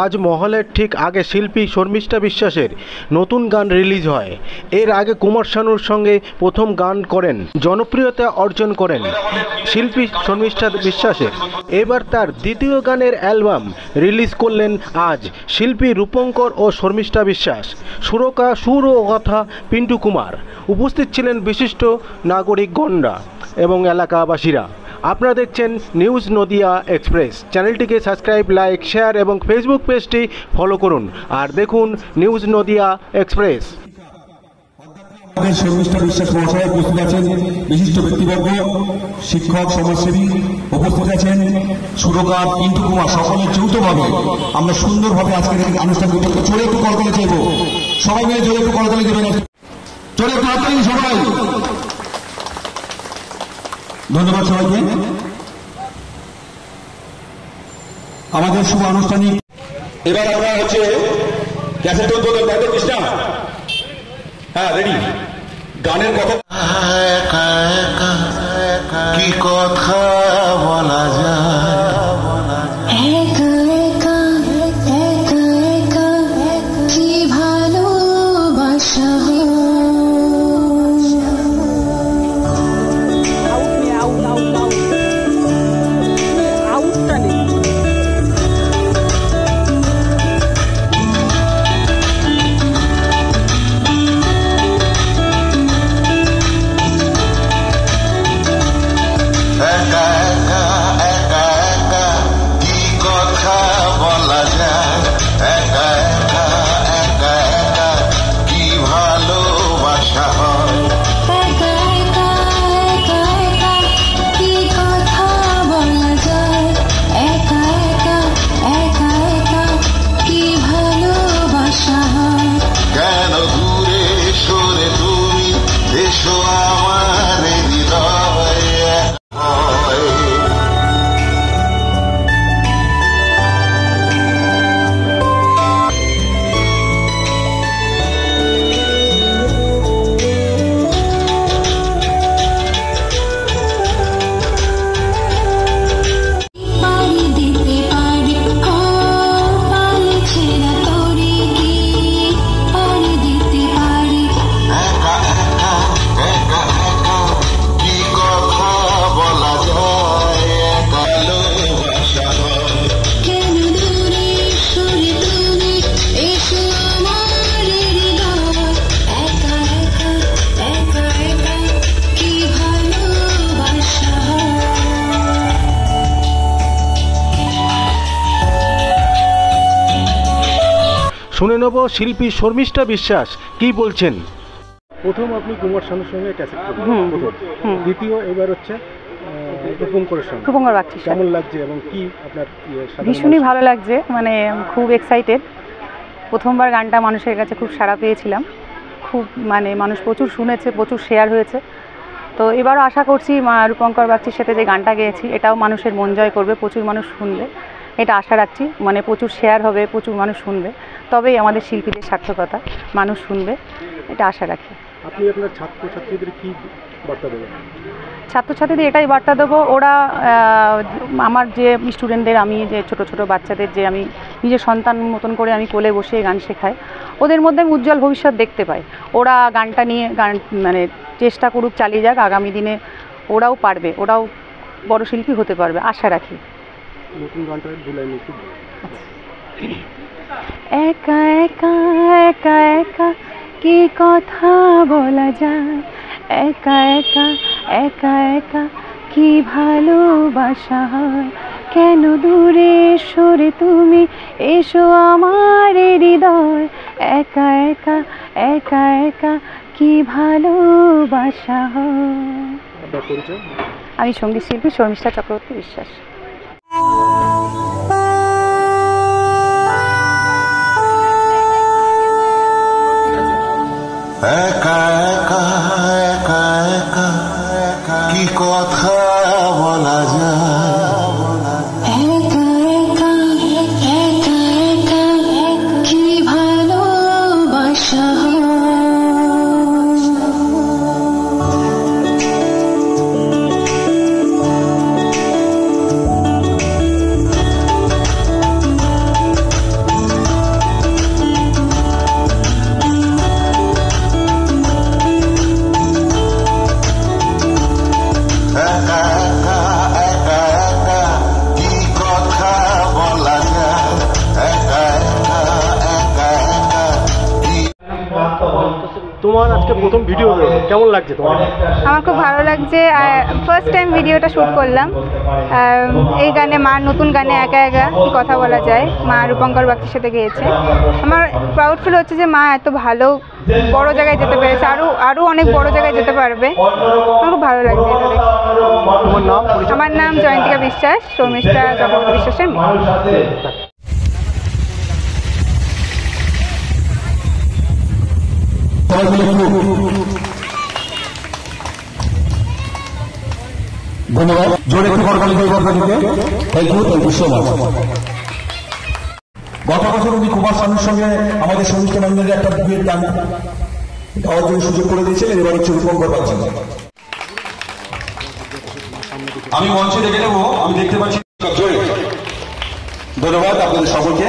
আজ মহলের ঠিক আগে শিল্পী শর্মিষ্ঠা বিশ্বাসের নতুন গান রিলিজ হয়। এর আগে কুমার শানুর সঙ্গে প্রথম গান করেন, জনপ্রিয়তা অর্জন করেন শিল্পী শর্মিষ্ঠা বিশ্বাসের। এবার তার দ্বিতীয় গানের অ্যালবাম রিলিজ করলেন আজ শিল্পী রূপঙ্কর ও শর্মিষ্ঠা বিশ্বাস। সুর ও কথা পিন্টু কুমার। উপস্থিত ছিলেন বিশিষ্ট নাগরিকগণরা এবং এলাকাবাসীরা। আপনারা দেখছেন নিউজ নদিয়া এক্সপ্রেস। চ্যানেলটিকে সাবস্ক্রাইব, লাইক, শেয়ার এবং ফেসবুক পেজটি ফলো করুন আর দেখুন নিউজ নদিয়া এক্সপ্রেস। শর্মিষ্ঠা বিশ্বাস মহাশয় উপস্থিত আছেন, বিশিষ্ট ব্যক্তিবর্গ, শিক্ষক, সমাজসেবী উপস্থিত আছেন, সুরকার পিন্টু কুমার, সকলের যৌথভাবে আমরা সুন্দরভাবে আজকের অনুষ্ঠান করতে চলে একটু করতালি চাইব। সবাই মিলে জোরে একটু করতালি দেবেন, চলে একটু হাততালি সবাই। ধন্যবাদ সবাইকে। আমাদের শুভ আনুষ্ঠানিক এবার আমরা হচ্ছে ক্যাসেট উদ্বোধন দেখতে চেষ্টা। হ্যাঁ, রেডি। গানের কথা কি কথা বলা যায়, কি ভালোবাসা শুনে নেব শিল্পী শর্মিষ্ঠা বিশ্বাস কি বলছেন। প্রথম আপনি কুমার শানুর সঙ্গে ক্যাসেট করলেন, দ্বিতীয় এবার হচ্ছে রূপঙ্করের সঙ্গে। রূপঙ্কর বাগচি, কেমন লাগছে এবং কি আপনার? ভীষণই ভালো লাগছে, মানে খুব এক্সাইটেড। প্রথমবার গানটা মানুষের কাছে খুব সাড়া পেয়েছিলাম, খুব মানে মানুষ প্রচুর শুনেছে, প্রচুর শেয়ার হয়েছে। তো এবারও আশা করছি রূপঙ্কর বাগচির সাথে যে গানটা গেয়েছি এটাও মানুষের মন জয় করবে, প্রচুর মানুষ শুনবে, এটা আশা রাখছি। মানে প্রচুর শেয়ার হবে, প্রচুর মানুষ শুনবে, তবেই আমাদের শিল্পীদের সার্থকতা, মানুষ শুনবে, এটা আশা রাখি। আপনি আপনার ছাত্রছাত্রীদের কি বার্তা দেবেন? ছাত্রছাত্রীদের এটাই বার্তা দেবো, ওরা আমার যে স্টুডেন্টদের, আমি যে ছোটো ছোটো বাচ্চাদের যে আমি নিজের সন্তান মতন করে আমি কোলে বসে গান শেখাই, ওদের মধ্যে আমি উজ্জ্বল ভবিষ্যৎ দেখতে পাই। ওরা গানটা নিয়ে মানে চেষ্টা করুক, চালিয়ে যাক, আগামী দিনে ওরাও পারবে, ওরাও বড় শিল্পী হতে পারবে, আশা রাখি। নতুন গানটা ভুলাইনি খুব। একা একা একা একা কি কথা বলা যায়, একা একা একা একা কি ভালোবাসা হয়, কেন দূরে সরে তুমি এসো আমার হৃদয়, একা একা একা একা কি ভালোবাসা হয়। আমি সঙ্গীত শিল্পী শর্মিষ্ঠা চক্রবর্তী বিশ্বাস। একা একা একা একা কি কথা বলা যায়, একা একা একা একা কি ভালোবাসা হয়। আজকে প্রথম ভিডিও কেমন লাগছে তোমার? আমার খুব ভালো লাগছে, ফার্স্ট টাইম ভিডিওটা শ্যুট করলাম। এই গানে মার নতুন গানে একা একা কি কথা বলা যায়, মা রূপঙ্কর বাগচির সাথে গেয়েছে। আমার প্রাউড ফিল হচ্ছে যে মা এত ভালো বড় জায়গায় যেতে পেরেছে, আরও অনেক বড় জায়গায় যেতে পারবে। আমার খুব ভালো লাগছে এটা দেখে। তোমার নাম? আমার নাম জয়ন্তিকা বিশ্বাস, শর্মিষ্ঠা চক্রবর্তী বিশ্বাসের মেয়ে। ধন্যবাদ। জোরে একটু করতালি দেব আপনাদেরকে। Thank you so much. গত বছর উনি কুমার শানুর সঙ্গে আমাদের শর্মিষ্ঠা নন্দনের একটা বিয়ের গান গাওয়ার জন্য সুযোগ করে দিয়েছিলেন। এবার হচ্ছে রূপঙ্কর বাগচি। আমি মঞ্চে দেখে নেবো, আমি দেখতে পাচ্ছি। জোরে ধন্যবাদ আপনাদের সকলকে।